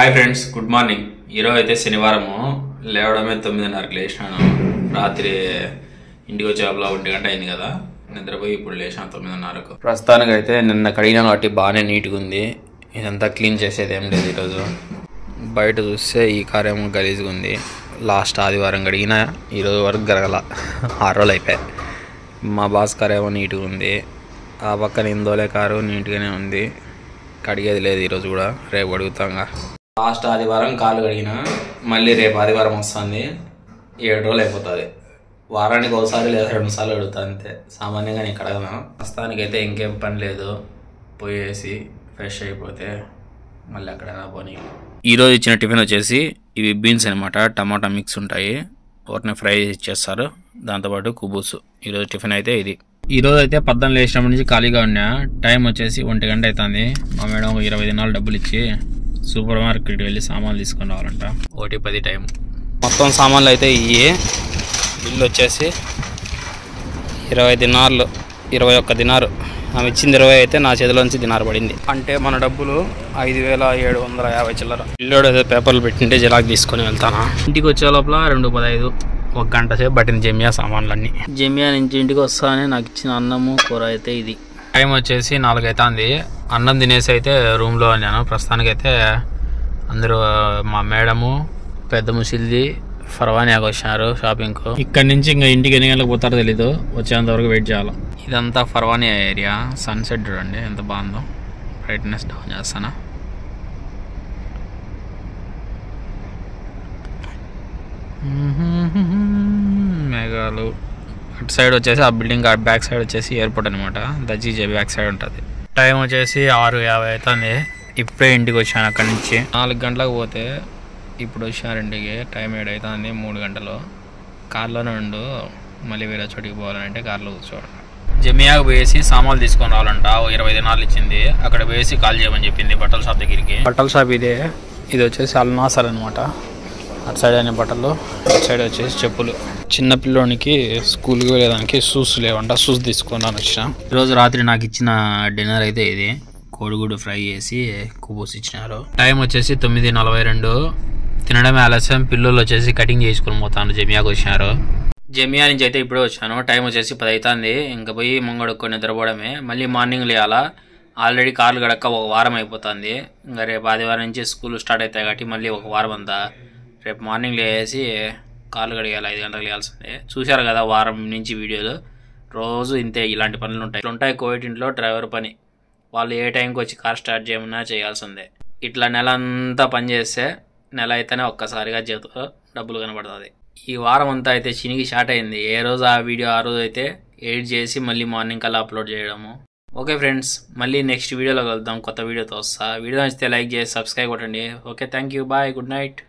Hi friends, good morning. ఈరోజు అయితే శనివారము. లేవడమే 9:30కి లేచినాను. రాత్రి ఇంటికి వచ్చేలోపల 1 గంట అయింది కదా, నిద్రపోయి ఇప్పుడు లేచాను 9:30కు. ప్రస్తుతానికి అయితే నిన్న కడిగినాను కాబట్టి బాగానే నీట్గా ఉంది. ఇదంతా క్లీన్ చేసేది ఏం లేదు ఈరోజు. బయట చూస్తే ఈ కార్ ఏమో గలీజ్గా ఉంది. లాస్ట్ ఆదివారం కడిగినా ఈరోజు వరకు గరగల, 6 రోజులు అయిపోయాయి. మా బాస్ కార్ ఏమో నీట్గా ఉంది. ఆ పక్కన ఇందోలే కారు నీట్గానే ఉంది. కడిగేది లేదు ఈరోజు కూడా, రేపు అడుగుతాంగా. లాస్ట్ ఆదివారం కాలు కడిగిన, మళ్ళీ రేపు ఆదివారం వస్తుంది. 7 రోజులు అయిపోతుంది. వారానికి ఒకసారి లేదా 2 సార్లు అడుగుతా అంతే. సామాన్యంగా నేను కడగను. ప్రస్తుతానికైతే ఇంకేం పని లేదు. పోయేసి ఫ్రెష్ అయిపోతే మళ్ళీ అక్కడైనా పోనీ. ఈరోజు ఇచ్చిన టిఫిన్ వచ్చేసి ఇవి బీన్స్ అనమాట, టమాటా మిక్స్ ఉంటాయి. వాటిని ఫ్రై చేస్తారు, దాంతోపాటు కుబూసు. ఈరోజు టిఫిన్ అయితే ఇది. ఈరోజు అయితే 14 లేచినప్పటి నుంచి ఖాళీగా ఉన్నా. టైం వచ్చేసి 1 గంట అవుతుంది. మా మేడం 20 దినాలు డబ్బులు ఇచ్చి సూపర్ మార్కెట్కి వెళ్ళి సామాన్లు తీసుకొని రావాలంట. 1:10 టైం. మొత్తం సామాన్లు అయితే ఇవి. బిల్లు వచ్చేసి 20 దినార్లు, 21 దినారు. ఆమె ఇచ్చింది 20 అయితే నా చేతిలోంచి దినారు పడింది. అంటే మన డబ్బులు 5,750 చిల్లర. బిల్లు ఏదో పేపర్లు పెట్టింటే జిరాక్ తీసుకొని వెళ్తాను. ఇంటికి వచ్చే లోపల 2:15, 1 గంట సేపు పట్టింది జమియా సామాన్లన్నీ. జమియా నుంచి ఇంటికి వస్తానే నాకు ఇచ్చిన అన్నము కూర అయితే ఇది. టైం వచ్చేసి 4 అవుతుంది. అన్నం తినేసి అయితే రూమ్లో ఉన్నాను. ప్రస్తుతానికైతే అందరూ మా మేడము, పెద్ద ముసిల్ది, ఫర్వానియాకి వచ్చినారు షాపింగ్కు. ఇక్కడ నుంచి ఇంకా ఇంటికి ఎన్ని గంటలకు పోతారో తెలీదు. వచ్చేంత వరకు వెయిట్ చేయాలి. ఇదంతా ఫర్వానియా ఏరియా. సన్సెట్ చూడండి ఎంత బాగుందో. బ్రైట్నెస్ డౌన్ చేస్తానా. మేఘాలు. అటు సైడ్ వచ్చేసి ఆ బిల్డింగ్ బ్యాక్ సైడ్ వచ్చేసి ఎయిర్పోర్ట్ అనమాట. దజీజే బ్యాక్ సైడ్ ఉంటుంది. టైం వచ్చేసి 6:50 అవుతుంది. ఇప్పుడే ఇంటికి వచ్చాను. అక్కడి నుంచి 4 గంటలకు పోతే ఇప్పుడు వచ్చాను ఇంటికి. టైం 7 అవుతుంది. 3 గంటలు. కార్లోనే ఉండు, మళ్ళీ వేరే చోటికి పోవాలంటే కార్లో కూర్చోవాలి. జమియాకు పోయేసి సామాన్లు తీసుకొని రావాలంట. 20 దినాలు ఇచ్చింది. అక్కడ పోయేసి కాల్ చేయమని చెప్పింది బట్టల షాప్ దగ్గరికి. బట్టల షాప్ ఇదే. ఇది వచ్చేసి అల్నాసర్ అనమాట. అటు సైడ్ అనే బట్టలు, అటు సైడ్ వచ్చేసి చెప్పులు. చిన్న పిల్లోనికి స్కూల్కి వెళ్ళేదానికి షూస్ లేవంట. షూస్ తీసుకున్నాను వచ్చిన. ఈరోజు రాత్రి నాకు ఇచ్చిన డిన్నర్ అయితే ఇది. కోడిగుడ్డు ఫ్రై చేసి కుబూస్ ఇచ్చినారు. టైం వచ్చేసి 9:42. తినడమే ఆలస్యం. పిల్లలు వచ్చేసి కటింగ్ చేసుకుని పోతాను. జమియాకి వచ్చినారు. జమియా నుంచి అయితే ఇప్పుడే వచ్చాను. టైం వచ్చేసి 10 అవుతుంది. ఇంకా పోయి ముంగడుక్కొని నిద్రపోవడమే. మళ్ళీ మార్నింగ్ లేయాలా. ఆల్రెడీ కార్లు గడక్క 1 వారం అయిపోతుంది. ఇంకా రేపు ఆదివారం నుంచి స్కూల్ స్టార్ట్ అవుతాయి కాబట్టి మళ్ళీ 1 వారం అంతా. రేపు మార్నింగ్ లేసి కార్లు కడిగాలి. 5 గంటలకు లేయాల్సిందే. చూశారు కదా వారం నుంచి వీడియోలు. రోజు ఇంతే, ఇలాంటి పనులు ఉంటాయి. కోవిడ్ ఇంట్లో డ్రైవర్ పని. వాళ్ళు ఏ టైంకి వచ్చి కార్ స్టార్ట్ చేయమన్నా చేయాల్సిందే. ఇట్లా నెల అంతా పని చేస్తే నెల అయితేనే ఒక్కసారిగా చేతిలో డబ్బులు కనబడుతుంది. ఈ వారం అంతా అయితే చినిగి స్టార్ట్ అయింది. ఏ రోజు ఆ వీడియో ఆ రోజు అయితే ఎడిట్ చేసి మళ్ళీ మార్నింగ్ కల్లా అప్లోడ్ చేయడము. ఓకే ఫ్రెండ్స్, మళ్ళీ నెక్స్ట్ వీడియోలో కలుద్దాం. కొత్త వీడియోతో వస్తా. వీడియో నచ్చితే లైక్ చేసి సబ్స్క్రైబ్ కొట్టండి. Okay, thank you, bye, good night.